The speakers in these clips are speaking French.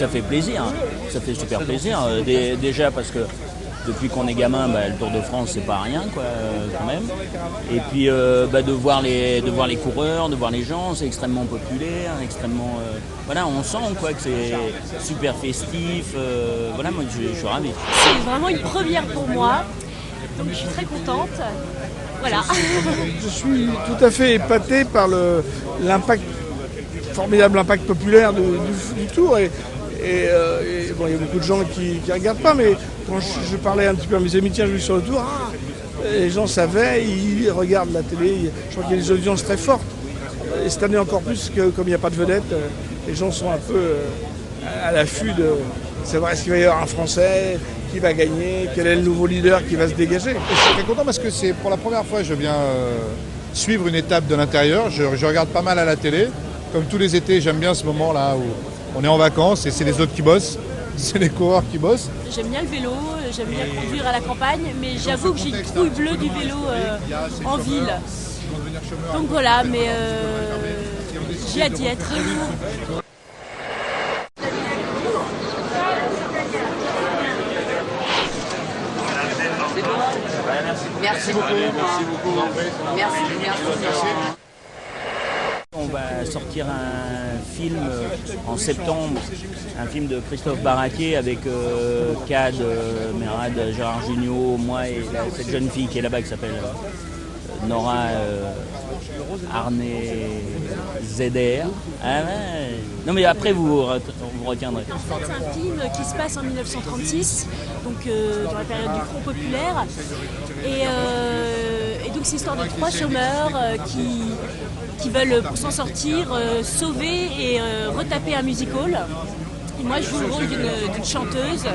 ça fait plaisir, ça fait super plaisir. Déjà parce que depuis qu'on est gamin, le Tour de France c'est pas rien quoi, quand même. Et puis de voir les coureurs, de voir les gens, c'est extrêmement populaire, extrêmement. Voilà, on sent quoi que c'est super festif. Voilà, moi je suis ravi. C'est vraiment une première pour moi, donc je suis très contente. Voilà. Je suis tout à fait épaté par formidable impact populaire du Tour. Et bon, il y a beaucoup de gens qui ne regardent pas, mais quand je parlais un petit peu à mes amis, tiens, je vais sur le Tour, les gens savaient, ils regardent la télé, je crois qu'il y a des audiences très fortes. Et cette année encore plus, comme il n'y a pas de vedette, les gens sont un peu à l'affût de savoir est-ce qu'il va y avoir un Français, qui va gagner, quel est le nouveau leader qui va se dégager. Et je suis très content parce que c'est pour la première fois que je viens suivre une étape de l'intérieur. Je regarde pas mal à la télé. Comme tous les étés, j'aime bien ce moment-là où on est en vacances et c'est les autres qui bossent, c'est les coureurs qui bossent. J'aime bien le vélo, j'aime bien conduire à la campagne, mais j'avoue que j'ai une trouille bleue du vélo en ville. Donc voilà, mais j'ai hâte d'y être. Merci beaucoup. Merci. On va sortir un film en septembre, un film de Christophe Baratier avec Cad, Merad, Gérard Jugnot, moi et cette jeune fille qui est là-bas qui s'appelle Nora Arnay ZR. Ah ouais. Non mais après vous retiendrez. En fait c'est un film qui se passe en 1936, donc dans la période du Front populaire. Et donc c'est l'histoire de 3 chômeurs qui veulent pour s'en sortir sauver et retaper un music-hall. Et moi je joue le rôle d'une chanteuse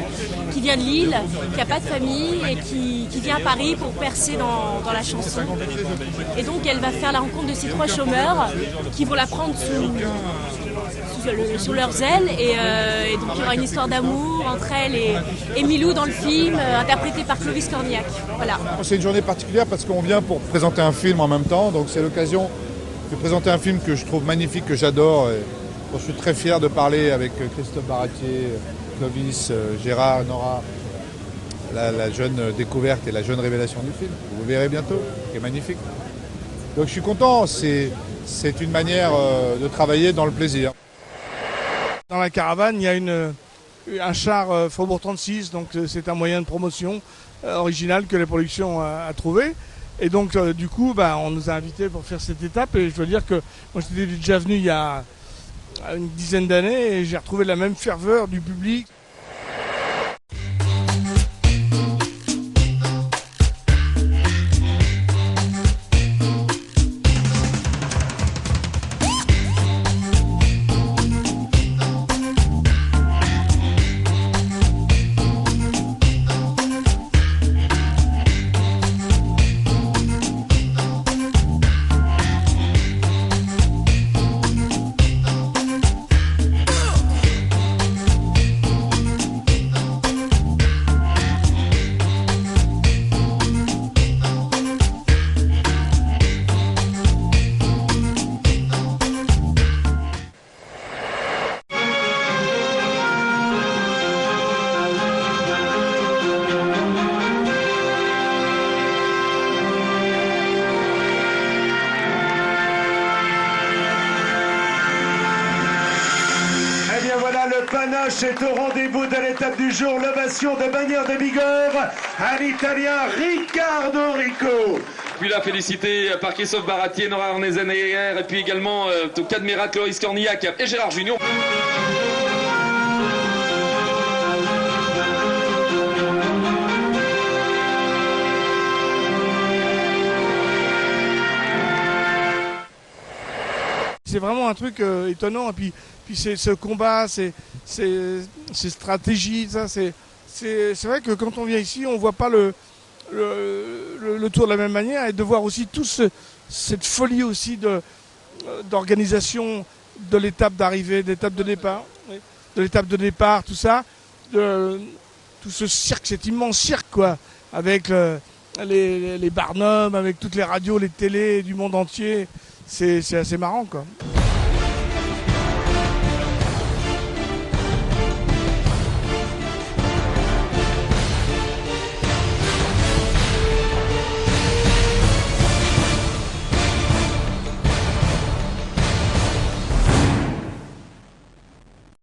qui vient de Lille, qui n'a pas de famille et qui vient à Paris pour percer dans la chanson. Et donc elle va faire la rencontre de ces 3 chômeurs qui vont la prendre sous leurs ailes. Et donc il y aura une histoire d'amour entre elle et Milou dans le film, interprété par Clovis Cornillac. Voilà. C'est une journée particulière parce qu'on vient pour présenter un film en même temps, donc c'est l'occasion de présenter un film que je trouve magnifique, que j'adore. Je suis très fier de parler avec Christophe Baratier, Clovis, Gérard, Nora, la jeune découverte et la jeune révélation du film. Vous verrez bientôt, qui est magnifique. Donc je suis content, c'est une manière de travailler dans le plaisir. Dans la caravane, il y a un char Faubourg 36, donc c'est un moyen de promotion original que la production a trouvé. Et donc du coup, on nous a invités pour faire cette étape et je dois dire que moi j'étais déjà venu il y a une dizaine d'années et j'ai retrouvé la même ferveur du public. Le panache est au rendez-vous de l'étape du jour, l'ovation de Bagnères de Bigorre à l'Italien Riccardo Rico. Puis là, félicité par Christophe Baratier, Nora Arnay ZR et puis également Cad Merad, Clovis Cornillac et Gérard Jugnot. C'est vraiment un truc étonnant, et puis c'est ce combat, ces stratégies, ça, c'est vrai que quand on vient ici, on ne voit pas le Tour de la même manière, et de voir aussi cette folie aussi d'organisation de l'étape d'arrivée, de l'étape de départ, tout ça, tout ce cirque, cet immense cirque quoi, avec les barnums, avec toutes les radios, les télés du monde entier. C'est assez marrant quoi.